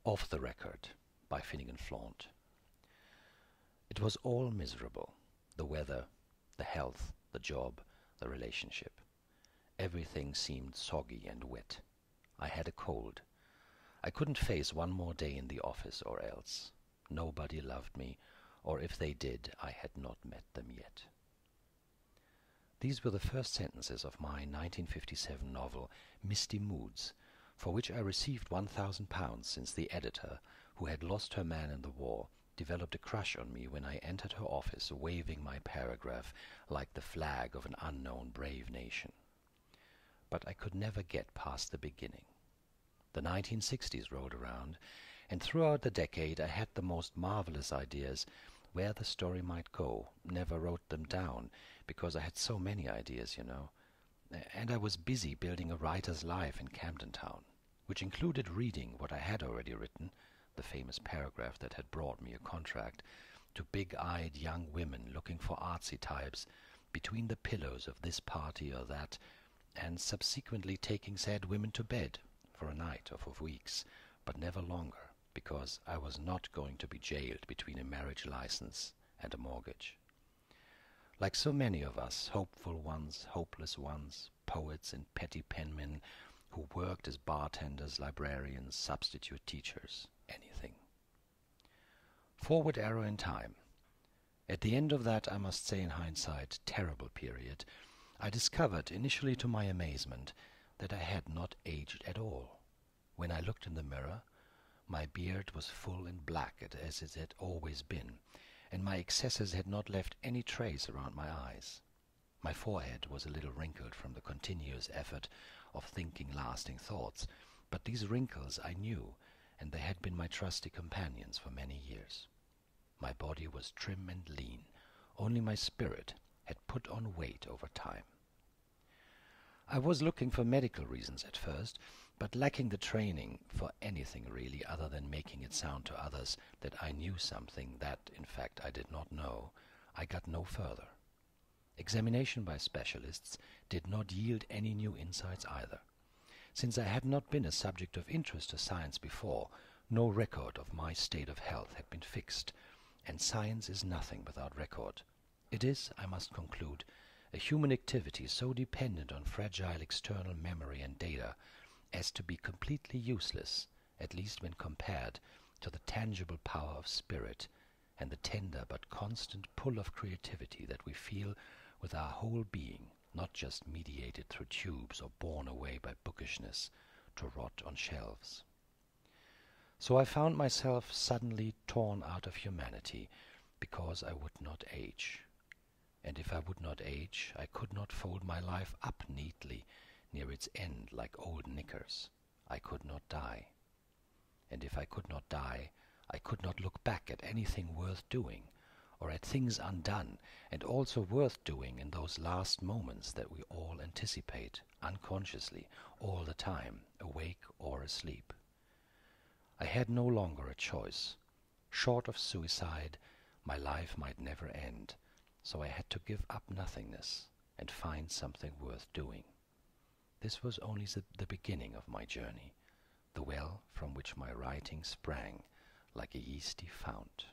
Off the Record by Finnegan Flawnt. It was all miserable. The weather, the health, the job, the relationship. Everything seemed soggy and wet. I had a cold. I couldn't face one more day in the office or else. Nobody loved me, or if they did, I had not met them yet. These were the first sentences of my 1957 novel, Misty Moods, for which I received £1,000 since the editor, who had lost her man in the war, developed a crush on me when I entered her office waving my paragraph like the flag of an unknown brave nation. But I could never get past the beginning. The 1960s rolled around, and throughout the decade I had the most marvelous ideas where the story might go, never wrote them down, because I had so many ideas, and I was busy building a writer's life in Camden Town, which included reading what I had already written, the famous paragraph that had brought me a contract, to big-eyed young women looking for artsy types between the pillows of this party or that, and subsequently taking said women to bed for a night or for weeks, but never longer, because I was not going to be jailed between a marriage license and a mortgage. Like so many of us, hopeful ones, hopeless ones, poets and petty penmen who worked as bartenders, librarians, substitute teachers, anything. Forward arrow in time. At the end of that, I must say in hindsight, terrible period, I discovered, initially to my amazement, that I had not aged at all. When I looked in the mirror, my beard was full and black as it had always been, and my excesses had not left any trace around my eyes. My forehead was a little wrinkled from the continuous effort of thinking lasting thoughts, but these wrinkles I knew, and they had been my trusty companions for many years. My body was trim and lean, only my spirit had put on weight over time. I was looking for medical reasons at first, but lacking the training for anything really other than making it sound to others that I knew something that, in fact, I did not know, I got no further. Examination by specialists did not yield any new insights either. Since I had not been a subject of interest to science before, no record of my state of health had been fixed, and science is nothing without record. It is, I must conclude, a human activity so dependent on fragile external memory and data as to be completely useless, at least when compared to the tangible power of spirit and the tender but constant pull of creativity that we feel with our whole being, not just mediated through tubes or borne away by bookishness to rot on shelves. So I found myself suddenly torn out of humanity because I would not age. And if I would not age, I could not fold my life up neatly near its end like old knickers. I could not die. And if I could not die, I could not look back at anything worth doing, or at things undone and also worth doing in those last moments that we all anticipate, unconsciously, all the time, awake or asleep. I had no longer a choice. Short of suicide, my life might never end, so I had to give up nothingness and find something worth doing. This was only the beginning of my journey, the well from which my writing sprang like a yeasty fount.